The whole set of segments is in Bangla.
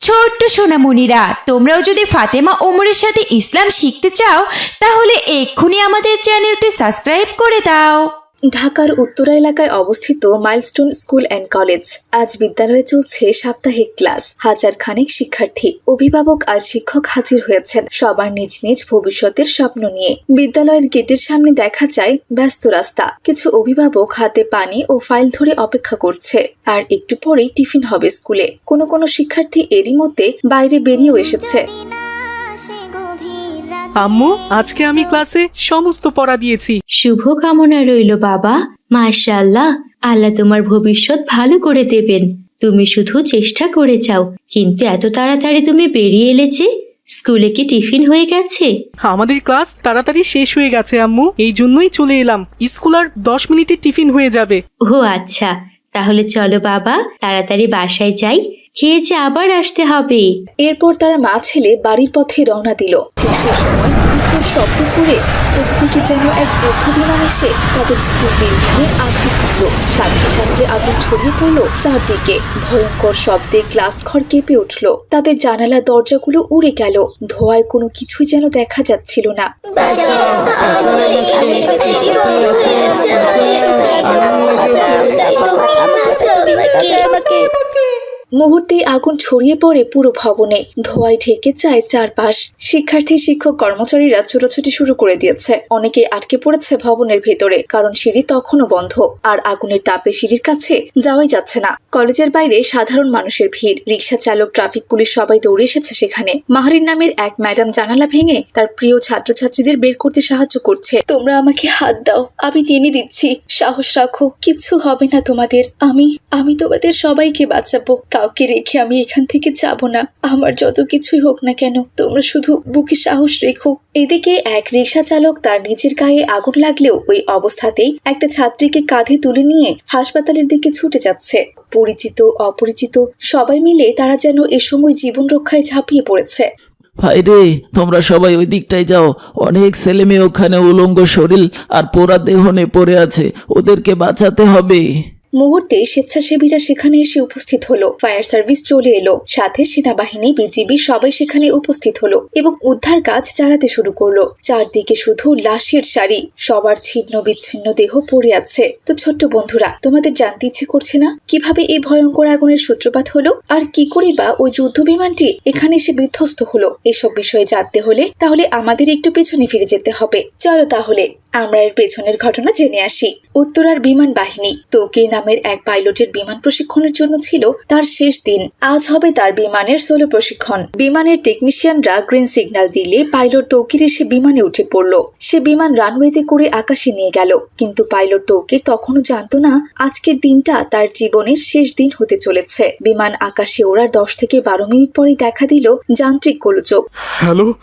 ছোট্ট সোনামণিরা, তোমরাও যদি ফাতেমা ওমরের সাথে ইসলাম শিখতে চাও তাহলে এক্ষুনি আমাদের চ্যানেলটি সাবস্ক্রাইব করে দাও। ঢাকার উত্তরা এলাকায় অবস্থিত মাইলস্টোন স্কুল অ্যান্ড কলেজ। আজ বিদ্যালয়ে চলছে সাপ্তাহিক ক্লাস। হাজার খানেক শিক্ষার্থী, অভিভাবক আর শিক্ষক হাজির হয়েছেন, সবার নিজ নিজ ভবিষ্যতের স্বপ্ন নিয়ে। বিদ্যালয়ের গেটের সামনে দেখা যায় ব্যস্ত রাস্তা। কিছু অভিভাবক হাতে পানি ও ফাইল ধরে অপেক্ষা করছে, আর একটু পরেই টিফিন হবে স্কুলে। কোনো কোনো শিক্ষার্থী এরই মধ্যে বাইরে বেরিয়েও এসেছে। আম্মু, আজকে আমি ক্লাসে সমস্ত পড়া দিয়েছি। শুভ কামনা রইল বাবা। মাশাআল্লাহ, আল্লাহ তোমার ভবিষ্যৎ ভালো করে দেবেন। তুমি শুধু চেষ্টা করে যাও। কিন্তু এত তাড়াতাড়ি তুমি বেরিয়ে এলে যে? স্কুলে কি টিফিন হয়ে গেছে? আমাদের ক্লাস তাড়াতাড়ি শেষ হয়ে গেছে আম্মু, এই জন্যই চলে এলাম। স্কুল আর 10 মিনিটে টিফিন হয়ে যাবে। ও আচ্ছা, তাহলে চলো বাবা, তাড়াতাড়ি বাসায় যাই, খেয়ে যে আবার আসতে হবে। এরপর তারা মা ছেলে বাড়ির পথে রওনা দিল। ঠিক সে সময় বিকট শব্দ করে কোথা থেকে যেন এক যুদ্ধ বিমান এসে তাদের স্কুল বিল্ডিংয়ে আঘাত করল। সাথে সাথে আগুন ছড়িয়ে পড়ল চারদিকে। ভয়ঙ্কর শব্দে গ্লাস ঘর কেঁপে উঠল। তাদের জানালা দরজাগুলো উড়ে গেল। ধোঁয়ায় কোনো কিছুই যেন দেখা যাচ্ছিল না। মুহূর্তেই আগুন ছড়িয়ে পড়ে পুরো ভবনে। ধোঁয়ায় ঢেকে যায় চারপাশ। শিক্ষার্থী, শিক্ষক, কর্মচারীরা ছোটাছুটি শুরু করে দিয়েছে। অনেকে আটকে পড়েছে ভবনের ভেতরে, কারণ সিঁড়ি তখনও বন্ধ। আর আগুনের তাপে সিঁড়ির কাছে যাওয়াই যাচ্ছে না। কলেজের বাইরে সাধারণ মানুষের ভিড়। রিকশা চালক, ট্রাফিক পুলিশ সবাই দৌড়ে এসেছে সেখানে। মাহরিন নামের এক ম্যাডাম জানালা ভেঙে তার প্রিয় ছাত্রছাত্রীদের বের করতে সাহায্য করছে। তোমরা আমাকে হাত দাও, আমি টেনে দিচ্ছি, সাহস রাখো, কিচ্ছু হবে না তোমাদের। আমি তোমাদের সবাইকে বাঁচাবো। কাউকে রেখে আমি এখান থেকে যাব না। আমার যত কিছুই হোক না কেন, তোমরা শুধু বুকে সাহস রেখো। এদিকে এক রিকশা চালক তার নিজের গায়ে আগুন লাগলেও ওই অবস্থাতেই একটা ছাত্রীকে কাঁধে তুলে নিয়ে হাসপাতালের দিকে ছুটে যাচ্ছে। পরিচিত অপরিচিত সবাই মিলে তারা যেন এ সময় জীবন রক্ষায় ঝাঁপিয়ে পড়েছে। ভাই রে, তোমরা সবাই ওই দিকটায় যাও। অনেক ছেলে মেয়ে ওখানে উলঙ্গ শরীর আর পোড়া দেহ নিয়ে পড়ে আছে, ওদেরকে বাঁচাতে হবে। মুহূর্তে স্বেচ্ছাসেবীরা সেখানে এসে উপস্থিত হলো। ফায়ার সার্ভিস চলে এলো, সাথে সেনাবাহিনী, বিজিবি সবাই সেখানে উপস্থিত হলো এবং উদ্ধার কাজ চালাতে শুরু করলো। চারদিকে শুধু লাশের সারি, সবার ছিন্ন বিচ্ছিন্ন দেহ পড়ে আছে। তো ছোট্ট বন্ধুরা, তোমাদের জানতে ইচ্ছে করছে না কিভাবে এই ভয়ঙ্কর আগুনের সূত্রপাত হলো, আর কি করে বা ওই যুদ্ধ বিমানটি এখানে এসে বিধ্বস্ত হলো? এসব বিষয়ে জানতে হলে তাহলে আমাদের একটু পেছনে ফিরে যেতে হবে। চলো তাহলে আমরা এর পেছনের ঘটনা জেনে আসি। উত্তরার বিমান বাহিনী। তৌকির নামের এক পাইলটের বিমান প্রশিক্ষণের জন্য ছিল তার শেষ দিন। আজ হবে তার বিমানের সোলো প্রশিক্ষণ। বিমানের টেকনিশিয়ানরা গ্রিন সিগন্যাল দিলে পাইলট তৌকির এসে বিমানে উঠে পড়ল। সে বিমান রানওয়েতে করে আকাশে নিয়ে গেল। কিন্তু পাইলট তৌকির তখনও জানতো না আজকের দিনটা তার জীবনের শেষ দিন হতে চলেছে। বিমান আকাশে ওড়ার 10 থেকে 12 মিনিট পরে দেখা দিল যান্ত্রিক গোলযোগ।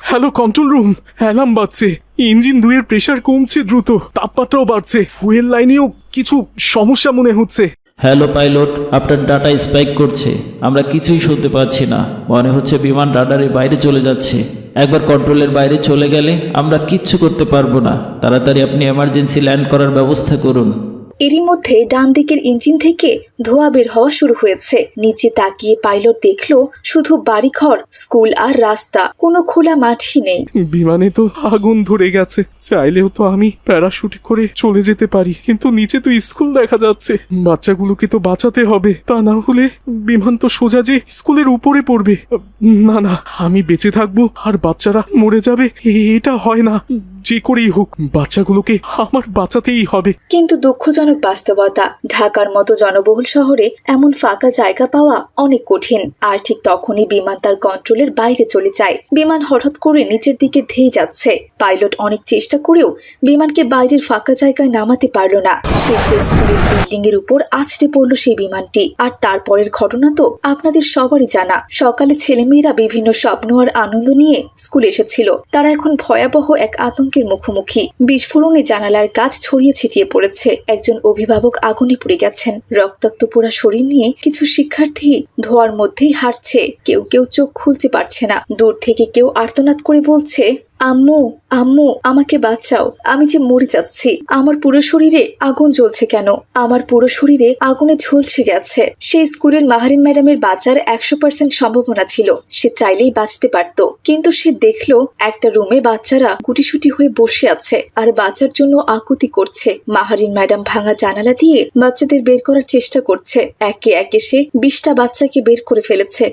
হ্যালো কন্ট্রোল রুম, অ্যালার্ম বাজছে। ইঞ্জিন 2 এর প্রেসার কমছে দ্রুত, তাপমাত্রাও বাড়ছে। ফুয়েল লাইনেও কিছু সমস্যা মনে হচ্ছে। হ্যালো পাইলট, আপনার ডাটা স্পাইক করছে, আমরা কিছুই শুনতে পাচ্ছি না। মনে হচ্ছে বিমান রাডারের বাইরে চলে যাচ্ছে। একবার কন্ট্রোলের বাইরে চলে গেলে আমরা কিচ্ছু করতে পারবো না। তাড়াতাড়ি আপনি এমার্জেন্সি ল্যান্ড করার ব্যবস্থা করুন। এরই মধ্যে ডান দিকের ইঞ্জিন থেকে ধোঁয়া বের হওয়া শুরু হয়েছে। নিচে তাকিয়ে পাইলট দেখলো শুধু বাড়িঘর, স্কুল আর রাস্তা, কোনো খোলা মাঠই নেই। বিমানে তো আগুন ধরে গেছে। চাইলেও তো আমি প্যারাশুটে করে চলে যেতে পারি, কিন্তু নিচে তো স্কুল দেখা যাচ্ছে। বাচ্চাগুলোকে তো বাঁচাতে হবে, তা না হলে বিমান তো সোজা যে স্কুলের উপরে পড়বে। না, আমি বেঁচে থাকবো আর বাচ্চারা মরে যাবে, এটা হয় না। যে করেই হোক বাচ্চাগুলোকে আমার বাঁচাতেই হবে। কিন্তু দুঃখজনক বাস্তবতা, ঢাকার মতো জনবহুল শহরে এমন ফাঁকা জায়গা পাওয়া অনেক কঠিন। আর ঠিক তখনই বিমান তার কন্ট্রোলের বাইরে চলে যায়। বিমান হঠাৎ করে নিচের দিকে ধেয়ে যাচ্ছে। পাইলট অনেক চেষ্টা করেও বিমানকে বাইরের ফাঁকা জায়গায় নামাতে পারল না। শেষে স্কুলের বিল্ডিং এর উপর আছড়ে পড়ল সেই বিমানটি। আর তারপরের ঘটনা তো আপনাদের সবারই জানা। সকালে ছেলেমেয়েরা বিভিন্ন স্বপ্ন আর আনন্দ নিয়ে স্কুলে এসেছিল। তারা এখন ভয়াবহ এক আতঙ্কের মুখোমুখি। বিস্ফোরণে জানালার কাঁচ ছড়িয়ে ছিটিয়ে পড়েছে। একজন অভিভাবক আগুনে পুড়ে গেছেন। রক্তাক্ত পোড়া শরীর নিয়ে কিছু শিক্ষার্থী ধোঁয়ার মধ্যেই হাঁটছে। কেউ চোখ খুলতে পারছে না। দূর থেকে কেউ আর্তনাদ করে বলছে, আম্মু, আম্মু, আমাকে বাঁচাও, আমি যে মরে যাচ্ছি। আমার পুরো শরীরে আগুন জ্বলছে কেন? আমার পুরো শরীরে আগুনে ঝলসে গেছে। সেই স্কুলের মাহারিন ম্যাডামের বাঁচার 100% সম্ভাবনা ছিল। সে চাইলেই বাঁচতে পারত, কিন্তু সে দেখলো একটা রুমে বাচ্চারা গুটিসুটি হয়ে বসে আছে আর বাঁচার জন্য আকুতি করছে। মাহারিন ম্যাডাম ভাঙা জানালা দিয়ে বাচ্চাদের বের করার চেষ্টা করছে। একে একে সে 20টা বাচ্চাকে বের করে ফেলেছে।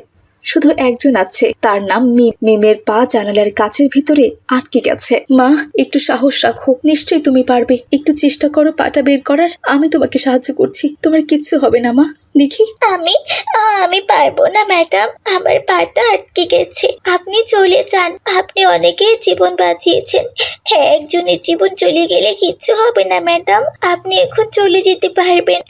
শুধু একজন আছে, তার নাম মিম। মিমের পা জানালার কাচের ভিতরে আটকে গেছে। মা, একটু সাহস রাখো, নিশ্চয়ই তুমি পারবে। একটু চেষ্টা করো পাটা বের করার। আমি তোমাকে সাহায্য করছি, তোমার কিচ্ছু হবে না মা। দেখি। আমি পারবো না ম্যাডাম, আমার পাটা আটকে গেছে। আপনি চলে যান, আপনি অনেকের জীবন বাঁচিয়েছেন। একজনের জীবন চলে গেলে কিচ্ছু হবে না ম্যাডাম, আপনি এখন চলে যেতে পারবেন।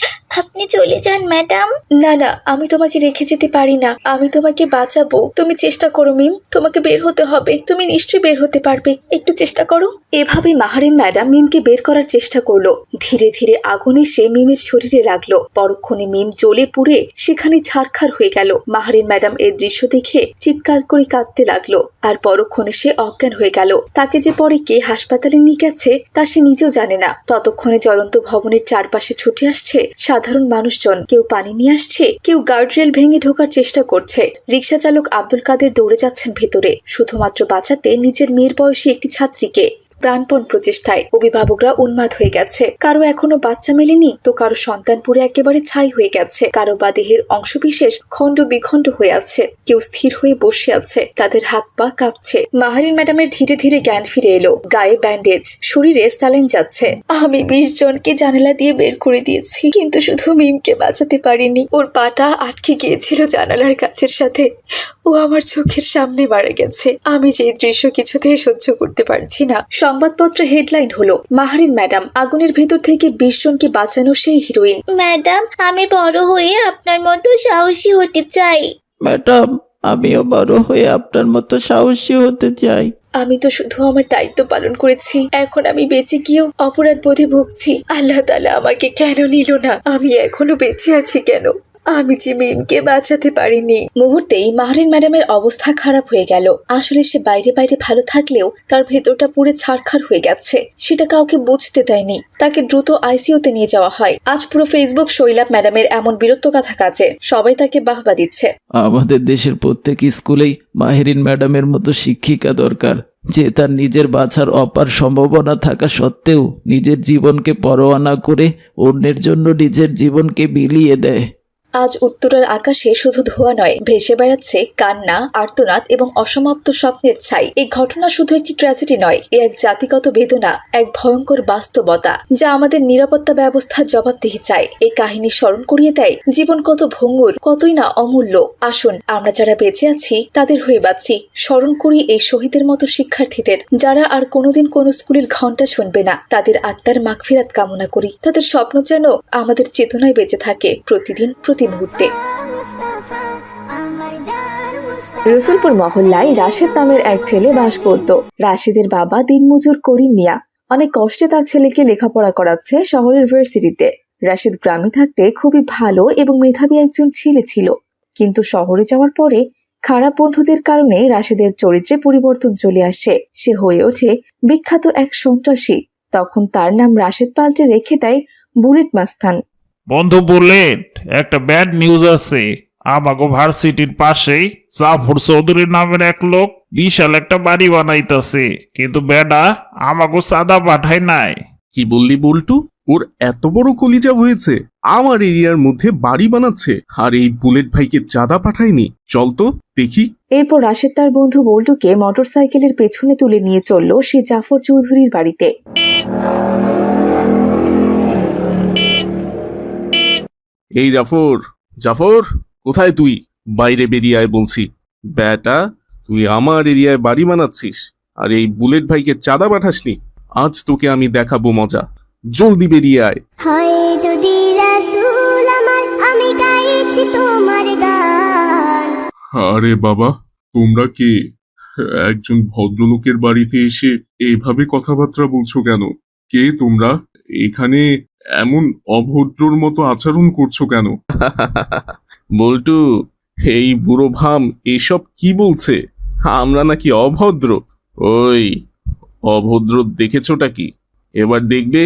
আপনি চলে যান ম্যাডাম। না না, আমি তোমাকে রেখে যেতে পারি না, আমি তোমাকে বাঁচাবো। তুমি চেষ্টা করো মিম, তোমাকে বের হতে হবে, তুমি নিশ্চয়ই বের হতে পারবে, একটু চেষ্টা করো। এভাবে মাহারিন ম্যাডাম মিমকে বের করার চেষ্টা করলো। ধীরে ধীরে আগুন এসে মিমের শরীরে লাগলো। পরক্ষণে মিম জ্বলে পুড়ে সেখানে ছারখার হয়ে গেল। মাহারিন ম্যাডাম এই দৃশ্য দেখে চিৎকার করে কাঁদতে লাগলো, আর পরক্ষণে সে অজ্ঞান হয়ে গেল। তাকে যে পরে কে হাসপাতালে নিয়ে গেছে তা সে নিজেও জানে না। ততক্ষণে জ্বলন্ত ভবনের চারপাশে ছুটে আসছে সাধারণ মানুষজন। কেউ পানি নিয়ে আসছে, কেউ গার্ডরেল ভেঙে ঢোকার চেষ্টা করছে। রিকশা চালক আব্দুল কাদের দৌড়ে যাচ্ছেন ভেতরে, শুধুমাত্র বাঁচাতে নিজের মেয়ের বয়সী একটি ছাত্রীকে। প্রাণপণ প্রচেষ্টায় অভিভাবকরা উন্মাদ হয়ে গেছে। কারো এখনো বাচ্চা মেলেনি, তো কারো সন্তান পুরে একেবারে ছাই হয়ে গেছে। কারো বা দেহের অংশবিশেষ খণ্ড বিখণ্ড হয়ে আছে। কেউ স্থির হয়ে বসে আছে, তাদের হাত পা কাঁপছে। মাহারিন ম্যাডামের ধীরে ধীরে জ্ঞান ফিরে এলো। গায়ে ব্যান্ডেজ, শরীরে স্যালাইন যাচ্ছে। আমি 20 জনকে জানালা দিয়ে বের করে দিয়েছি, কিন্তু শুধু মিমকে বাঁচাতে পারিনি। ওর পাটা আটকে গিয়েছিল জানালার কাছের সাথে। ও আমার চোখের সামনে মারা গেছে। আমি যে দৃশ্য কিছুতেই সহ্য করতে পারছি না। সংবাদপত্রে হেডলাইন হলো, মাহারিন ম্যাডাম আগুনের ভেতর থেকে 20 জনকে বাঁচানো সেই হিরোইন। ম্যাডাম, আমি বড় হয়ে আপনার মতো সাহসী হতে চাই। ম্যাডাম, আমিও বড় হয়ে আপনার মতো সাহসী হতে চাই। আমি তো শুধু আমার দায়িত্ব পালন করেছি, এখন আমি বেঁচে গিয়েও অপরাধ বোধে ভুগছি। আল্লাহ তাআলা আমাকে কেন নিল না? আমি এখনো বেঁচে আছি কেন? আমি যে মিমকে বাঁচাতে পারিনি। মুহূর্তেই মাহারিন ম্যাডামের অবস্থা খারাপ হয়ে গেল। আসলে সে বাইরে বাইরে ভালো থাকলেও তার ভেতরটা পুরো ছারখার হয়ে গেছে। সেটা কাউকে বুঝতে দেয়নি। তাকে দ্রুত আইসিইউতে নিয়ে যাওয়া হয়। আজ পুরো ফেসবুক শৈলাব ম্যাডামের এমন বীরত্বগাথা কাজে সবাই তাকে বাহবা দিচ্ছে। আমাদের দেশের প্রত্যেক স্কুলেই মাহেরিন ম্যাডামের মতো শিক্ষিকা দরকার, যে তার নিজের বাঁচার অপার সম্ভাবনা থাকা সত্ত্বেও নিজের জীবনকে পরোয়া না করে অন্যের জন্য নিজের জীবনকে বিলিয়ে দেয়। আজ উত্তরের আকাশে শুধু ধোঁয়া নয়, ভেসে বেড়াচ্ছে কান্না, আর্তনাদ এবং অসমাপ্ত স্বপ্নের ছাই। এই ঘটনা শুধু একটি ট্র্যাজেডি নয়, এ এক জাতিগত বেদনা, এক ভয়ঙ্কর বাস্তবতা যা আমাদের নিরাপত্তা ব্যবস্থার জবাবদিহি চায়। এই কাহিনী স্মরণ করিয়ে দেয় জীবন কত ভঙ্গুর, কতই না অমূল্য। আসুন আমরা যারা বেঁচে আছি তাদের হয়ে বাঁচি। স্মরণ করি এই শহীদের মতো শিক্ষার্থীদের, যারা আর কোনোদিন কোনো স্কুলের ঘন্টা শুনবে না। তাদের আত্মার মাগফিরাত কামনা করি। তাদের স্বপ্ন যেন আমাদের চেতনায় বেঁচে থাকে প্রতিদিন, প্রতি মুহূর্তে। রসুলপুর মহল্লায় রাশেদ নামের এক ছেলে বাস করত। রাশেদের বাবা দিনমজুর করিম মিয়া অনেক কষ্টে তার ছেলেকে লেখাপড়া করাচ্ছে শহরের ভার্সিটিতে। রাশেদ গ্রামে থাকতে খুবই ভালো এবং মেধাবী একজন ছেলে ছিল, কিন্তু শহরে যাওয়ার পরে খারাপ বন্ধুদের কারণে রাশেদের চরিত্রে পরিবর্তন চলে আসে। সে হয়ে ওঠে বিখ্যাত এক সন্ত্রাসী। তখন তার নাম রাশেদ পাল্টে রেখে দেয় বুলেট মাস্তান। বন্ধু বুলেট, একটা ব্যাড নিউজ আছে। আমাগো ভার্সিটির পাশেই জাফর চৌধুরী নামের এক লোক বিশাল একটা বাড়ি বানাইতেছে, কিন্তু বেডা আমাগো চাঁদা পাঠায় নাই। কি বললি বল্টু? ওর এত বড় কলিজা হয়েছে, আমার এরিয়ার মধ্যে বাড়ি বানাচ্ছে, আর এই বুলেট ভাইকে চাঁদা পাঠায়নি? চল তো দেখি। এরপর রাশেদ তার বন্ধু বল্টুকে মোটরসাইকেলের পেছনে তুলে নিয়ে চলল সে জাফর চৌধুরীর বাড়িতে। এই জাফর, জাফর কোথায় তুই? বাইরে বেরিয়ে আয় বলছি। বেটা, তুই আমার এরিয়ায় বাড়ি বানাচ্ছিস আর এই বুলেট ভাইকে চাঁদা পাঠাসনি? আজ তোকে আমি দেখাবো মজা। জলদি বেরিয়ে আয়। হয় যদি রাসূল আমার, আমি গাইছি তোমার গান। আরে বাবা, তোমরা কে? একজন ভদ্রলোকের বাড়িতে এসে এইভাবে কথাবার্তা বলছো কেন? কে তোমরা? এখানে এমন অভদ্রর মতো আচরণ করছো কেন? বল্টু, এই বুড়ো ভাম এসব কি বলছে? আমরা নাকি অভদ্র? ওই অভদ্র দেখেছোটা কি? এবার দেখবে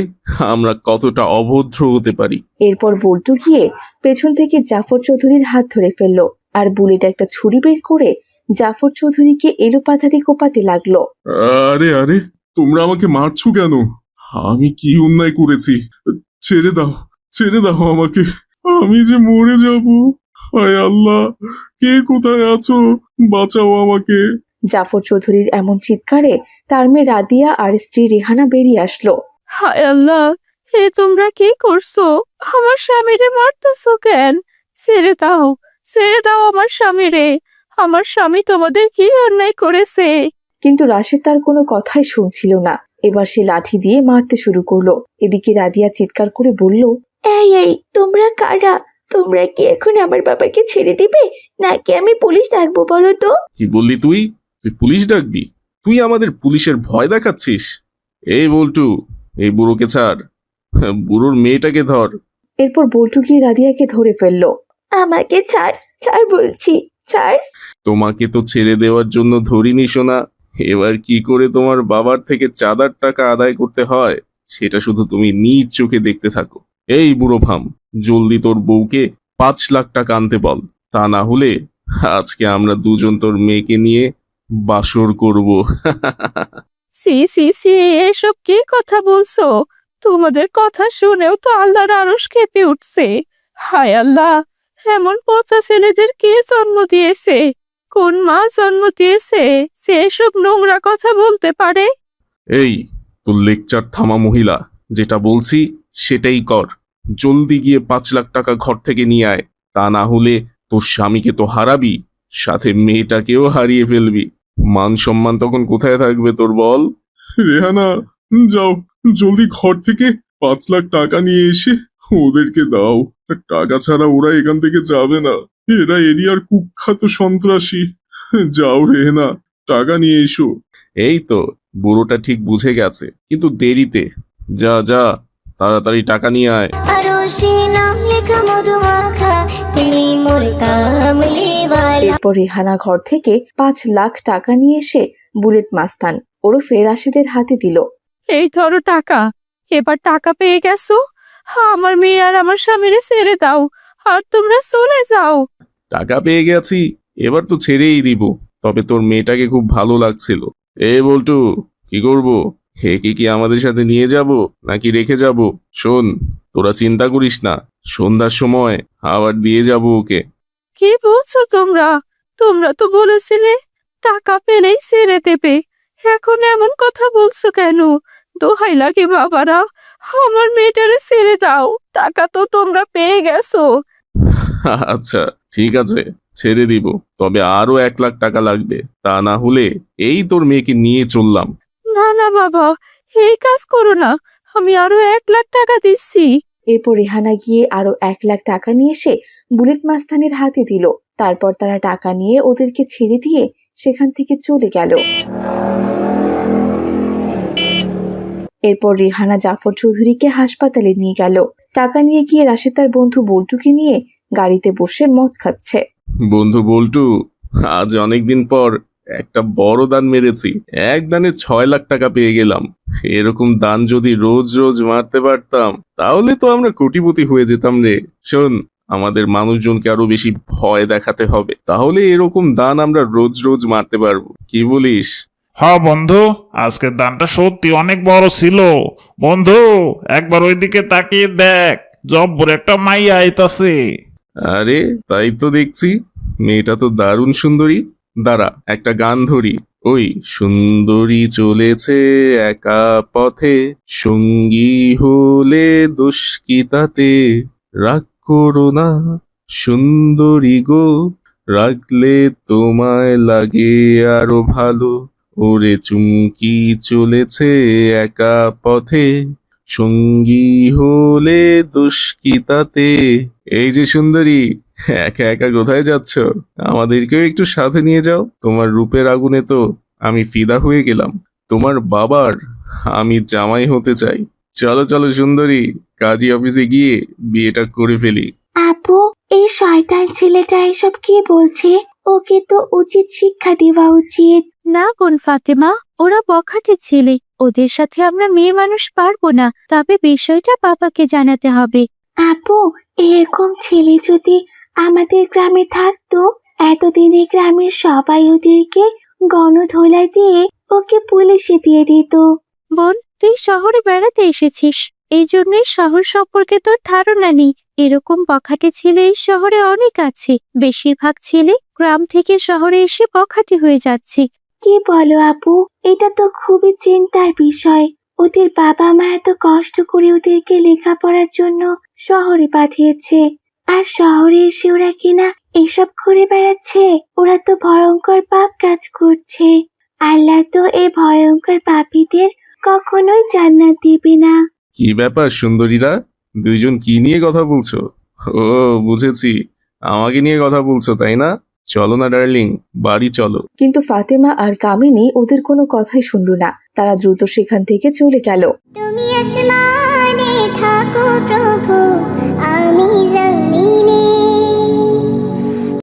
আমরা কতটা অভদ্র হতে পারি। এরপর বল্টু গিয়ে পেছন থেকে জাফর চৌধুরীর হাত ধরে ফেললো আর বুলেট একটা ছুরি বের করে জাফর চৌধুরীকে এলোপাথারি কোপাতে লাগলো। আরে আরে, তোমরা আমাকে মারছো কেন? আমি কি অন্যায় করেছি? ছেড়ে দাও, ছেড়ে দাও আমাকে, আমি যে মরে যাব। হায় আল্লাহ, কে কোথায় আছো? বাঁচাও আমাকে। জাফর চৌধুরীর এমন চিৎকারে তার মেয়ে রাদিয়া আর স্ত্রী রেহানা বেরিয়ে আসলো। হায় আল্লাহ, হে তোমরা কি করছো? আমার স্বামীরে মারতেছো কেন? ছেড়ে দাও, ছেড়ে দাও আমার স্বামীরে। আমার স্বামী তোমাদের কি অন্যায় করেছে? কিন্তু রাশেদ তার কোনো কথাই শুনছিল না। এবার সে লাঠি দিয়ে মারতে শুরু করলো। এদিকে রাদিয়া চিৎকার করে বলল, এই এই, তোমরা কারা? তোমরা কি এখন আমার বাবাকে ছেড়ে দিবে নাকি আমি পুলিশ ডাকবো বলো তো? কি বললি তুই? তুই পুলিশ ডাকবি? তুই আমাদের পুলিশের ভয় দেখাচ্ছিস? এই বল্টু, এই বুড়োকে ছাড়, বুড়োর মেয়েটাকে ধর। এরপর বল্টু গিয়ে রাদিয়াকে ধরে ফেললো। আমাকে ছাড়, ছাড় বলছি, ছাড়। তোমাকে তো ছেড়ে দেওয়ার জন্য ধরিনি সোনা। এবার কি করে তোমার বাবার থেকে চাঁদার টাকা আদায় করতে হয় সেটা শুধু তুমি নিজ চোখে দেখতে থাকো। এই বুড়ো ভাম, জলদি তোর বউকে 5 লাখ টাকা আনতে বল, তা না হলে আজকে আমরা দুজন তোর মেয়েকে নিয়ে বাসর করব। সি সি সি, এসব কি কথা বলছো? তোমাদের কথা শুনেও তো আল্লাহর আরশ কেঁপে উঠছে। হায় আল্লাহ, এমন পচা ছেলেদের কে জন্ম দিয়েছে? কোন মা জন্ম দিয়েছে সে এসব নোংরা কথা বলতে পারে? এই, তোর লেকচার থামা মহিলা, যেটা বলছি সেটাই কর। জলদি গিয়ে 5 লাখ টাকা ঘর থেকে নিয়ে আয়, তা না হলে তোর স্বামীকে তো হারাবি, সাথে মেয়েটাকেও হারিয়ে ফেলবি। মান সম্মান তখন কোথায় থাকবে তোর বল? রেহানা, যাও জলদি ঘর থেকে 5 লাখ টাকা নিয়ে এসে ওদেরকে দাও। টাকা ছাড়া ওরা এখান থেকে যাবে না। এরা এরিয়ার কুখ্যাত সন্ত্রাসী। যাও রেহানা, টাকা নিয়ে এসো। এই তো, বুড়োটা ঠিক বুঝে গেছে, কিন্তু দেরিতে। যা যা, তাড়াতাড়ি টাকা নিয়ে আয়। এরপর রেহানা ঘর থেকে 5 লাখ টাকা নিয়ে এসে বুলেট মাস্তান ওরফে রাশিদের হাতে দিল। এই ধরো টাকা, এবার টাকা পেয়ে গেছো। আমার মেয়ে আর আমার স্বামীরে ছেড়ে দাও আর তোমরা চলে যাও। টাকা পেয়ে গেছি, এবার তো ছেড়েই দিব। তবে তোর মেয়েটাকে খুব ভালো লাগছিল। এ বল্টু, কি করব? একে কি আমাদের সাথে নিয়ে যাব নাকি রেখে যাব? শোন, তোরা চিন্তা করিস না, সন্ধ্যার সময় আবার দিয়ে যাব ওকে। কি বলছো তোমরা? তোমরা তো বলেছিলে টাকা পেলেই ছেড়ে দেবে। এখন এমন কথা বলছো কেন? দোহাই লাগে বাবারা, আমার মেয়েটারে ছেড়ে দাও। টাকা তো তোমরা পেয়ে গেছো। আচ্ছা ঠিক আছে, ছেড়ে দিব, তবে আরো 1 লাখ টাকা লাগবে, তা না হলে এই তোর মেয়েকে নিয়ে চললাম। না না বাবা, এই কাজ করো না, আমি আরো 1 লাখ টাকা দিচ্ছি। এরপর রেহানা গিয়ে আরো 1 লাখ টাকা নিয়ে এসে বুলেট মাস্তানের হাতে দিল। তারপর তারা টাকা নিয়ে ওদেরকে ছেড়ে দিয়ে সেখান থেকে চলে গেল। এরপর রেহানা জাফর চৌধুরীকে হাসপাতালে নিয়ে গেল। টাকা নিয়ে গিয়ে রাশেদ তার বন্ধু বল্টুকে নিয়ে গাড়িতে বসে মদ খাচ্ছে। বন্ধু বল্টু, আজ অনেকদিন পর একটা বড় দান মেরেছি। এক দানে 6 লাখ টাকা পেয়ে গেলাম। এরকম দান যদি রোজ রোজ মারতে পারতাম তাহলে তো আমরা কোটিপতি হয়ে যেতাম রে। শোন, আমাদের মানুষজনকে আরো বেশি ভয় দেখাতে হবে, তাহলে এরকম দান আমরা রোজ রোজ মারতে পারবো। কি বলিস? হ্যাঁ বন্ধু, আজকের দানটা সত্যি অনেক বড় ছিল। বন্ধু, একবার ওইদিকে তাকিয়ে দেখ, জব্বর একটা মাইয়া আইতাছে। আরে তাই তো দেখছি, মেয়েটা তো দারুণ সুন্দরী। দাঁড়া, একটা গান ধরি। ওই সুন্দরী চলেছে একা পথে, সঙ্গী হলে দোষ কি তাতে, রাগ করো না সুন্দরী গো, রাখলে তোমায় লাগে আরো ভালো। ওরে চুমকি চলেছে একা পথে, সঙ্গী হলে দোষ কি তাতে। এই যে সুন্দরী, একা একা কোথায় যাচ্ছ? আমাদেরকেও একটু সাথে নিয়ে যাও। তোমার রূপের আগুনে তো আমি ফিদা হয়ে গেলাম। তোমার বাবার আমি জামাই হতে চাই। চলো চলো সুন্দরী, কাজী অফিসে গিয়ে বিয়েটা করে ফেলি। আপু, এই শয়তান ছেলেটা এসব কি বলছে? ওকে তো উচিত শিক্ষা দেওয়া উচিত। না বোন ফাতেমা, ওরা বখাটে ছেলে, ওদের সাথে আমরা মেয়ে মানুষ পারবো না। তবে বিষয়টা বাবাকে জানাতে হবে। আপু, এরকম ছেলে যদি আমাদের গ্রামে থাকতো, এতদিনে গ্রামের সবাই ওদেরকে গণধোলাই দিয়ে ওকে পুলিশে দিয়ে দিত। বোন, তুই শহরে বেড়াতে এসেছিস, এই জন্যই শহর সম্পর্কে তোর ধারণা নেই। এরকম বখাটে ছেলে এই শহরে অনেক আছে। বেশিরভাগ ছেলে গ্রাম থেকে শহরে এসে বখাটে হয়ে যাচ্ছে। কি বলো আপু, এটা তো খুবই চিন্তার বিষয়। ওদের বাবা মা এত কষ্ট করে ওদেরকে লেখাপড়ার জন্য শহরে পাঠিয়েছে, আর শহরে এসে ওরা কিনা এসব করে বেড়াচ্ছে। ওরা তো ভয়ঙ্কর পাপ কাজ করছে। আল্লাহ তো এই ভয়ঙ্কর পাপীদের কখনোই জান্নাত দিবে না। কি ব্যাপার সুন্দরীরা, দুইজন কি নিয়ে কথা বলছো? ও বুঝেছি, আমাকে নিয়ে কথা বলছো তাই না? চলো না ডার্লিং, বাড়ি চলো। কিন্তু ফাতেমা আর কামিনী ওদের কোনো কথাই শুনল না। তারা দ্রুত সেখান থেকে চলে গেল। তুমি আসমানে থাকো প্রভু, আমি জমিনে